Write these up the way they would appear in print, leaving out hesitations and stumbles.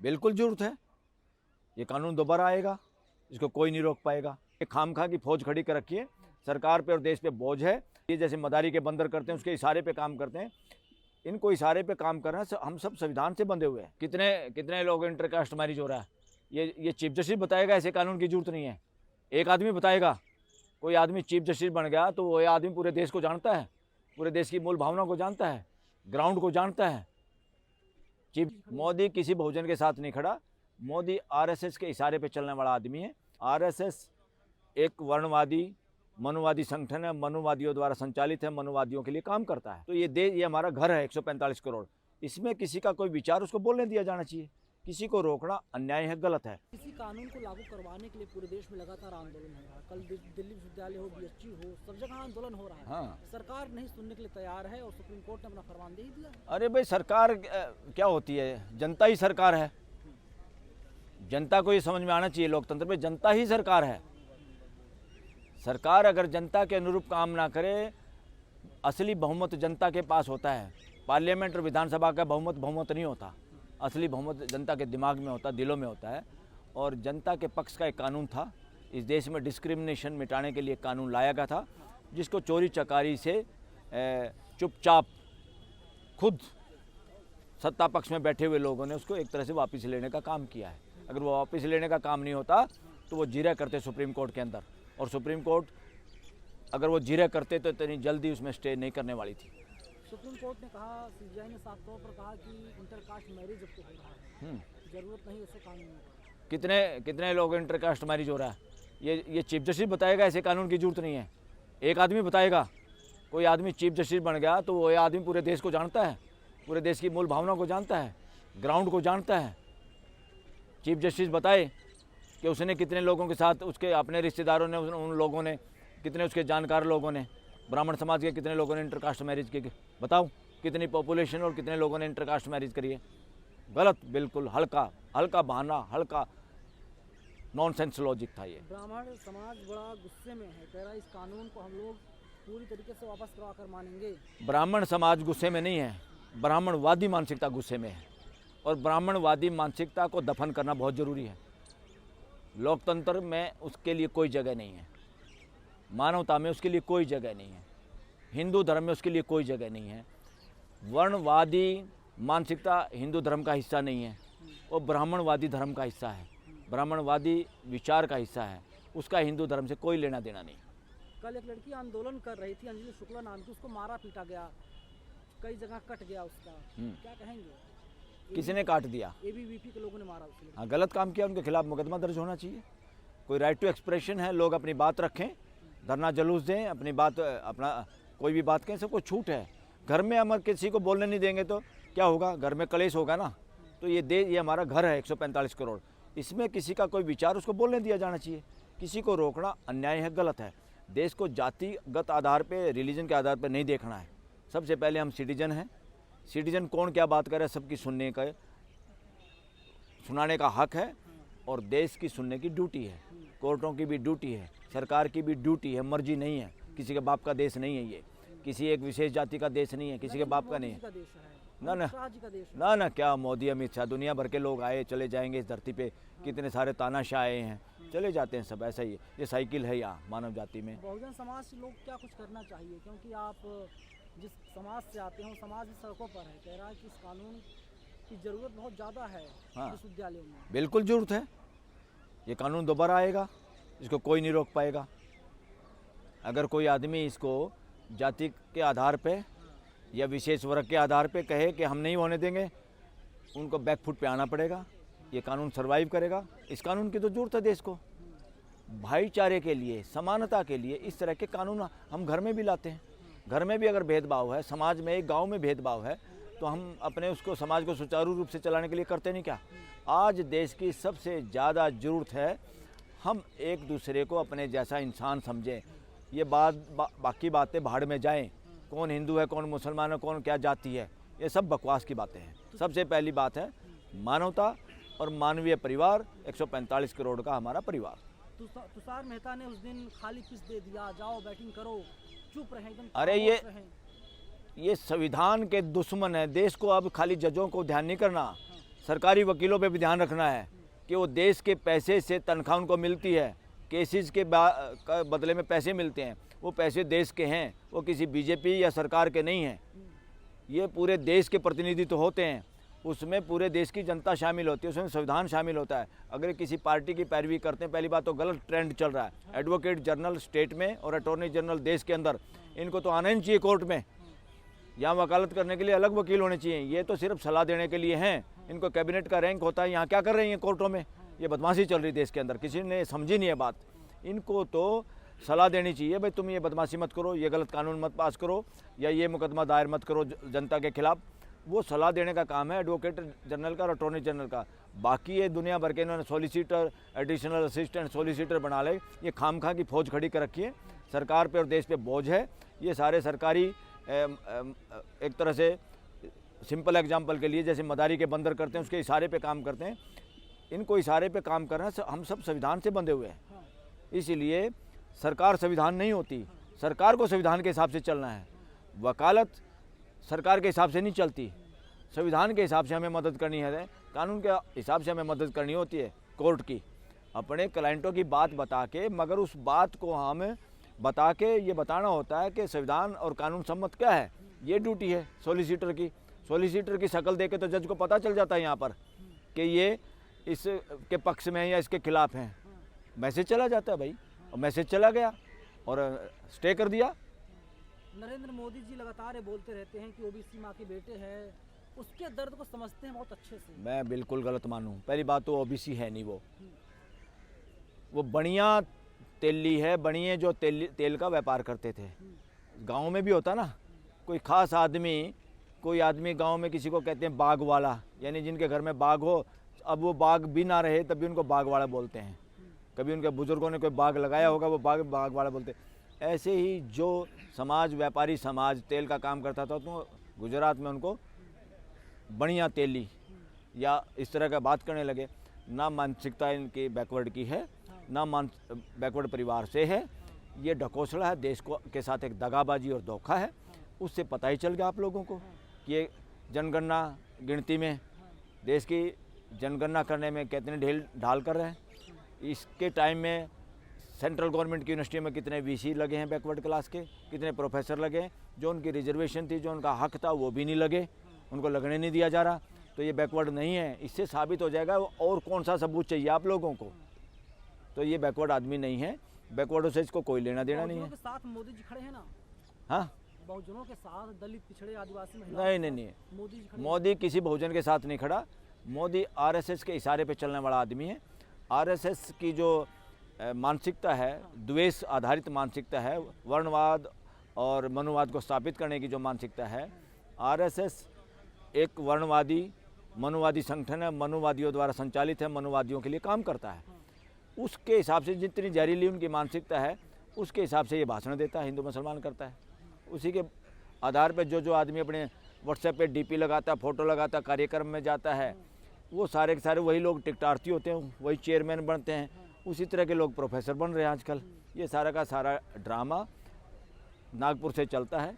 बिल्कुल जरूरत है। ये कानून दोबारा आएगा, इसको कोई नहीं रोक पाएगा। ये खामखा की फौज खड़ी कर रखी है, सरकार पे और देश पे बोझ है। ये जैसे मदारी के बंदर करते हैं उसके इशारे पे काम करते हैं, इनको इशारे पे काम करना हम सब संविधान से बंधे हुए हैं। कितने कितने लोग इंटरकास्ट मैरिज हो रहा है, ये चीफ जस्टिस बताएगा, ऐसे कानून की जरूरत नहीं है। एक आदमी बताएगा, कोई आदमी चीफ जस्टिस बन गया तो वो आदमी पूरे देश को जानता है, पूरे देश की मूल भावना को जानता है, ग्राउंड को जानता है। मोदी किसी बहुजन के साथ नहीं खड़ा, मोदी आरएसएस के इशारे पे चलने वाला आदमी है। आरएसएस एक वर्णवादी मनुवादी संगठन है, मनुवादियों द्वारा संचालित है, मनुवादियों के लिए काम करता है। तो ये देश, ये हमारा घर है 145 करोड़, इसमें किसी का कोई विचार उसको बोलने दिया जाना चाहिए। किसी को रोकना अन्याय है, गलत है। इसी कानून को लागू करवाने के लिए पूरे देश में लगातार आंदोलन हो रहा है। कल दिल्ली विश्वविद्यालय हो, बीएचयू हो, सब जगह आंदोलन हो रहा है। हाँ। सरकार नहीं सुनने के लिए तैयार है और सुप्रीम कोर्ट ने अपना फरमान दे ही दिया। अरे भाई, सरकार क्या होती है? जनता ही सरकार है। जनता को ये समझ में आना चाहिए, लोकतंत्र में जनता ही सरकार है। सरकार अगर जनता के अनुरूप काम ना करे, असली बहुमत जनता के पास होता है। पार्लियामेंट और विधानसभा का बहुमत नहीं होता, असली बहुमत जनता के दिमाग में होता, दिलों में होता है। और जनता के पक्ष का एक कानून था, इस देश में डिस्क्रिमिनेशन मिटाने के लिए कानून लाया गया था, जिसको चोरी चकारी से चुपचाप खुद सत्ता पक्ष में बैठे हुए लोगों ने उसको एक तरह से वापस लेने का काम किया है। अगर वो वापस लेने का काम नहीं होता तो वो जीरा करते सुप्रीम कोर्ट के अंदर, और सुप्रीम कोर्ट अगर वो जीरा करते तो इतनी जल्दी उसमें स्टे नहीं करने वाली थी। सुप्रीम कोर्ट ने कहा, सीबीआई ने साफ तौर पर कहा कि इंटरकास्ट मैरिज अब तो हो रहा है, जरूरत नहीं उसे कानून में। कितने लोग इंटरकास्ट मैरिज हो रहा है, ये चीफ जस्टिस बताएगा, ऐसे कानून की जरूरत नहीं है। एक आदमी बताएगा, कोई आदमी चीफ जस्टिस बन गया तो वो आदमी पूरे देश को जानता है, पूरे देश की मूल भावना को जानता है, ग्राउंड को जानता है। चीफ जस्टिस बताए कि उसने कितने लोगों के साथ, उसके अपने रिश्तेदारों ने, उन लोगों ने, कितने उसके जानकार लोगों ने, ब्राह्मण समाज के कितने लोगों ने इंटरकास्ट मैरिज की, बताओ कितनी पॉपुलेशन और कितने लोगों ने इंटरकास्ट मैरिज करी है। गलत, बिल्कुल हल्का बहाना, हल्का नॉनसेंस लॉजिक था ये। ब्राह्मण समाज बड़ा गुस्से में है, कह रहा है इस कानून को हम लोग पूरी तरीके से वापस करवा कर मानेंगे। ब्राह्मण समाज गुस्से में नहीं है, ब्राह्मणवादी मानसिकता गुस्से में है, और ब्राह्मणवादी मानसिकता को दफन करना बहुत ज़रूरी है। लोकतंत्र में उसके लिए कोई जगह नहीं है, मानवता में उसके लिए कोई जगह नहीं है, हिंदू धर्म में उसके लिए कोई जगह नहीं है। वर्णवादी मानसिकता हिंदू धर्म का हिस्सा नहीं है, वो ब्राह्मणवादी धर्म का हिस्सा है, ब्राह्मणवादी विचार का हिस्सा है, उसका हिंदू धर्म से कोई लेना देना नहीं। कल एक लड़की आंदोलन कर रही थी, अंजलि शुक्ला नाम की, उसको मारा पीटा गया, कई जगह कट गया उसका, क्या कहेंगे? किसी ने काट दिया, एबीवीपी के लोगों ने मारा उसे। हाँ, गलत काम किया, उनके खिलाफ मुकदमा दर्ज होना चाहिए। कोई राइट टू एक्सप्रेशन है, लोग अपनी बात रखें, धरना जुलूस दें, अपनी बात, अपना कोई भी बात कहें, सबको छूट है। घर में हम किसी को बोलने नहीं देंगे तो क्या होगा? घर में कलेश होगा ना। तो ये हमारा घर है 145 करोड़, इसमें किसी का कोई विचार उसको बोलने दिया जाना चाहिए। किसी को रोकना अन्याय है, गलत है। देश को जातिगत आधार पे, रिलीजन के आधार पे नहीं देखना है। सबसे पहले हम सिटीजन हैं, सिटीजन कौन क्या बात करे सबकी सुनाने का हक है, और देश की सुनने की ड्यूटी है, कोर्टों की भी ड्यूटी है, सरकार की भी ड्यूटी है। मर्जी नहीं है, किसी के बाप का देश नहीं है, ये किसी एक विशेष जाति का देश नहीं है, किसी के बाप का नहीं है। ना, क्या मोदी अमित शाह, दुनिया भर के लोग आए चले जाएंगे इस धरती पे, कितने सारे तानाशाह आए हैं, चले जाते हैं सब, ऐसा ही है। ये साइकिल है यहाँ मानव जाति में। बहुजन समाज से लोग क्या कुछ करना चाहिए, क्योंकि आप जिस समाज से आते हो, समाज इस सड़कों पर है, कह रहा है कि इस कानून की जरूरत बहुत ज़्यादा है। हाँ, विश्वविद्यालयों में बिल्कुल जरूरत है। ये कानून दोबारा आएगा, इसको कोई नहीं रोक पाएगा। अगर कोई आदमी इसको जाति के आधार पे या विशेष वर्ग के आधार पे कहे कि हम नहीं होने देंगे, उनको बैकफुट पे आना पड़ेगा। ये कानून सरवाइव करेगा। इस कानून की तो जरूरत है देश को, भाईचारे के लिए, समानता के लिए। इस तरह के कानून हम घर में भी लाते हैं। घर में भी अगर भेदभाव है, समाज में, एक गांव में भेदभाव है, तो हम अपने उसको, समाज को सुचारू रूप से चलाने के लिए करते नहीं क्या? आज देश की सबसे ज़्यादा ज़रूरत है हम एक दूसरे को अपने जैसा इंसान समझें। ये बाकी बातें भाड़ में जाएं, कौन हिंदू है, कौन मुसलमान है, कौन क्या जाति है, ये सब बकवास की बातें हैं। सबसे पहली बात है मानवता और मानवीय परिवार, 145 करोड़ का हमारा परिवार। तुषार मेहता ने उस दिन खाली पिच दे दिया, जाओ बैटिंग करो, चुप रहे एकदम। अरे ये संविधान के दुश्मन है। देश को अब खाली जजों को ध्यान नहीं करना, सरकारी वकीलों पे भी ध्यान रखना है कि वो देश के पैसे से तनख्वाह उनको मिलती है, केसेस के बदले में पैसे मिलते हैं, वो पैसे देश के हैं, वो किसी बीजेपी या सरकार के नहीं हैं। ये पूरे देश के प्रतिनिधि तो होते हैं, उसमें पूरे देश की जनता शामिल होती है, उसमें संविधान शामिल होता है। अगर किसी पार्टी की पैरवी करते हैं, पहली बात तो गलत ट्रेंड चल रहा है। एडवोकेट जनरल स्टेट में और अटॉर्नी जनरल देश के अंदर, इनको तो आना ही नहीं चाहिए कोर्ट में। यहाँ वकालत करने के लिए अलग वकील होने चाहिए, ये तो सिर्फ सलाह देने के लिए हैं। इनको कैबिनेट का रैंक होता है, यहाँ क्या कर रही हैं कोर्टों में? ये बदमाशी चल रही देश के अंदर, किसी ने समझी नहीं है बात। इनको तो सलाह देनी चाहिए, भाई तुम ये बदमाशी मत करो, ये गलत कानून मत पास करो, या ये मुकदमा दायर मत करो जनता के खिलाफ। वो सलाह देने का काम है एडवोकेट जनरल का और अटॉर्नी जनरल का। बाकी ये दुनिया भर के इन्होंने सॉलिसिटर, एडिशनल असिस्टेंट सॉलिसिटर बना ले, ये खामखा की फौज खड़ी कर रखी है। सरकार पे और देश पे बोझ है। ये सारे सरकारी एक तरह से सिंपल एग्जाम्पल के लिए जैसे मदारी के बंदर करते हैं, उसके इशारे पे काम करते हैं। इनको इशारे पे काम करना, हम सब संविधान से बंधे हुए हैं, इसीलिए सरकार संविधान नहीं होती, सरकार को संविधान के हिसाब से चलना है। वकालत सरकार के हिसाब से नहीं चलती, संविधान के हिसाब से हमें मदद करनी है, कानून के हिसाब से हमें मदद करनी होती है कोर्ट की। अपने क्लाइंटों की बात बता के, मगर उस बात को हमें बता के ये बताना होता है कि संविधान और कानून सम्मत क्या है। ये ड्यूटी है सॉलिसिटर की। सॉलिसिटर की शक्ल देके तो जज को पता चल जाता है यहाँ पर कि ये इसके पक्ष में है या इसके खिलाफ हैं। मैसेज चला जाता है भाई, और मैसेज चला गया और स्टे कर दिया। नरेंद्र मोदी जी लगातार ये बोलते रहते हैं कि ओबीसी माँ के बेटे हैं, उसके दर्द को समझते हैं बहुत अच्छे से। मैं बिल्कुल गलत मानूं। पहली बात तो ओबीसी है नहीं, वो बनिया तेली है, बनिए जो तेल का व्यापार करते थे। गांव में भी होता ना, कोई खास आदमी, कोई आदमी गांव में किसी को कहते हैं बाग वाला, यानी जिनके घर में बाग हो, अब वो बाग भी ना रहे तब भी उनको बाग वाला बोलते हैं। कभी उनके बुजुर्गों ने कोई बाग लगाया होगा, वो बाग वाला बोलते हैं। ऐसे ही जो समाज, व्यापारी समाज तेल का काम करता था, तो गुजरात में उनको बढ़िया तेली या इस तरह का बात करने लगे। ना मानसिकता इनकी बैकवर्ड की है, ना बैकवर्ड परिवार से है। ये ढकोसला है, देश को के साथ एक दगाबाजी और धोखा है। उससे पता ही चल गया आप लोगों को कि ये जनगणना गिनती में, देश की जनगणना करने में कितने ढील ढाल कर रहे हैं। इसके टाइम में सेंट्रल गवर्नमेंट की यूनिवर्सिटी में कितने वीसी लगे हैं बैकवर्ड क्लास के, कितने प्रोफेसर लगे हैं। जो उनकी रिजर्वेशन थी, जो उनका हक था, वो भी नहीं लगे, उनको लगने नहीं दिया जा रहा। तो ये बैकवर्ड नहीं है। इससे साबित हो जाएगा और कौन सा सबूत चाहिए आप लोगों को। तो ये बैकवर्ड आदमी नहीं है, बैकवर्डों से इसको कोई लेना देना नहीं है। के साथ मोदी जी खड़े हैं ना, हाँ, बहुजनों के साथ, दलित, पिछड़े, आदिवासी महिलाओं नहीं, मोदी जी खड़े। मोदी किसी बहुजन के साथ नहीं खड़ा। मोदी आरएसएस के इशारे पे चलने वाला आदमी है। आरएसएस की जो मानसिकता है, द्वेष आधारित मानसिकता है, वर्णवाद और मनुवाद को स्थापित करने की जो मानसिकता है, आरएसएस एक वर्णवादी मनुवादी संगठन है, मनुवादियों द्वारा संचालित है, मनुवादियों के लिए काम करता है। उसके हिसाब से जितनी जहरीली उनकी मानसिकता है, उसके हिसाब से ये भाषण देता है, हिंदू मुसलमान करता है। उसी के आधार पर जो आदमी अपने व्हाट्सएप पे डीपी लगाता, फोटो लगाता, कार्यक्रम में जाता है, वो सारे के सारे वही लोग टिकटार्थी होते हैं, वही चेयरमैन बनते हैं। उसी तरह के लोग प्रोफेसर बन रहे हैं आजकल। ये सारा का सारा ड्रामा नागपुर से चलता है,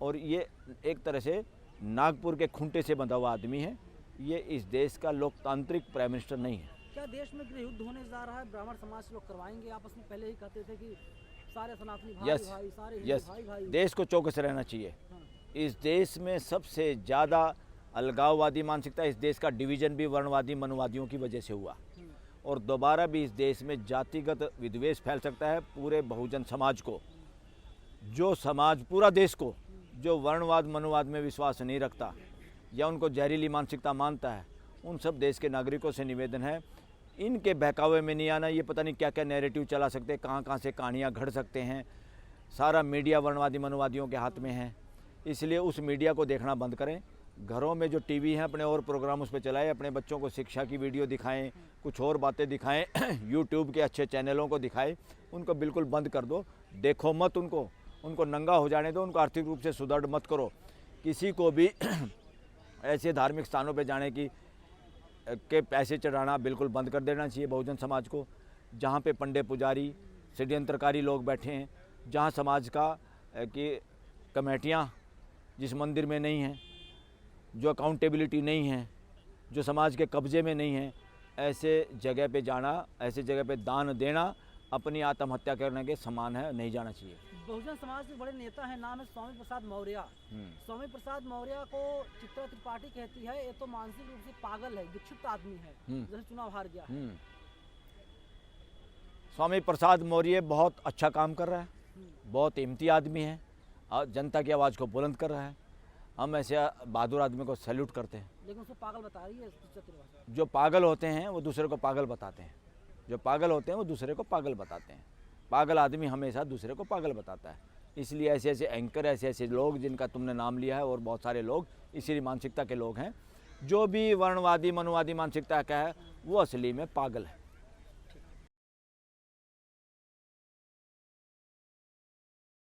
और ये एक तरह से नागपुर के खूंटे से बंधा हुआ आदमी है। ये इस देश का लोकतांत्रिक प्राइम मिनिस्टर नहीं है। क्या देश में गृह युद्ध होने जा रहा है? ब्राह्मण समाज से लोग करवाएंगे आपस में, पहले ही कहते थे कि सारे सनातनी भाई भाई, सारे हिंदू भाई भाई। देश को चौकस रहना चाहिए। इस देश में सबसे ज़्यादा अलगाववादी मानसिकता, इस देश का डिवीजन भी वर्णवादी मनुवादियों की वजह से हुआ, और दोबारा भी इस देश में जातिगत विद्वेष फैल सकता है पूरे बहुजन समाज को। जो समाज, पूरा देश को, जो वर्णवाद मनुवाद में विश्वास नहीं रखता या उनको जहरीली मानसिकता मानता है, उन सब देश के नागरिकों से निवेदन है, इनके बहकावे में नहीं आना। ये पता नहीं क्या क्या नैरेटिव चला सकते हैं, कहाँ कहाँ से कहानियाँ घड़ सकते हैं। सारा मीडिया वर्णवादी मनुवादियों के हाथ में है, इसलिए उस मीडिया को देखना बंद करें। घरों में जो टीवी हैं अपने और प्रोग्राम उस पर चलाएं, अपने बच्चों को शिक्षा की वीडियो दिखाएं, कुछ और बातें दिखाएं, यूट्यूब के अच्छे चैनलों को दिखाएं। उनको बिल्कुल बंद कर दो, देखो मत उनको नंगा हो जाने दो, उनको आर्थिक रूप से सुदृढ़ मत करो। किसी को भी ऐसे धार्मिक स्थानों पर जाने के पैसे चढ़ाना बिल्कुल बंद कर देना चाहिए बहुजन समाज को। जहाँ पे पंडे पुजारी षड्यंत्रकारी लोग बैठे हैं, जहाँ समाज का की कमेटियाँ जिस मंदिर में नहीं हैं, जो अकाउंटेबिलिटी नहीं है, जो समाज के कब्जे में नहीं है, ऐसे जगह पे जाना, ऐसे जगह पे दान देना अपनी आत्महत्या करने के समान है, नहीं जाना चाहिए। बहुजन समाज के बड़े नेता हैं, नाम है स्वामी प्रसाद मौर्य। स्वामी प्रसाद मौर्य को चित्रा त्रिपाठी कहती है ये तो मानसिक रूप से पागल है, विक्षिप्त आदमी है, जैसे चुनाव हार गया है। स्वामी प्रसाद मौर्य बहुत अच्छा काम कर रहा है, बहुत हिम्मती आदमी है और जनता की आवाज़ को बुलंद कर रहा है। हम ऐसे बहादुर आदमी को सैल्यूट करते हैं। लेकिन उसको पागल बता रही है चित्रा त्रिपाठी। जो पागल होते हैं वो दूसरे को पागल बताते हैं, जो पागल होते हैं वो दूसरे को पागल बताते हैं। पागल आदमी हमेशा दूसरे को पागल बताता है। इसलिए ऐसे ऐसे एंकर, ऐसे ऐसे लोग जिनका तुमने नाम लिया है और बहुत सारे लोग इसी मानसिकता के लोग हैं, जो भी वर्णवादी मनोवादी मानसिकता का है वो असली में पागल है।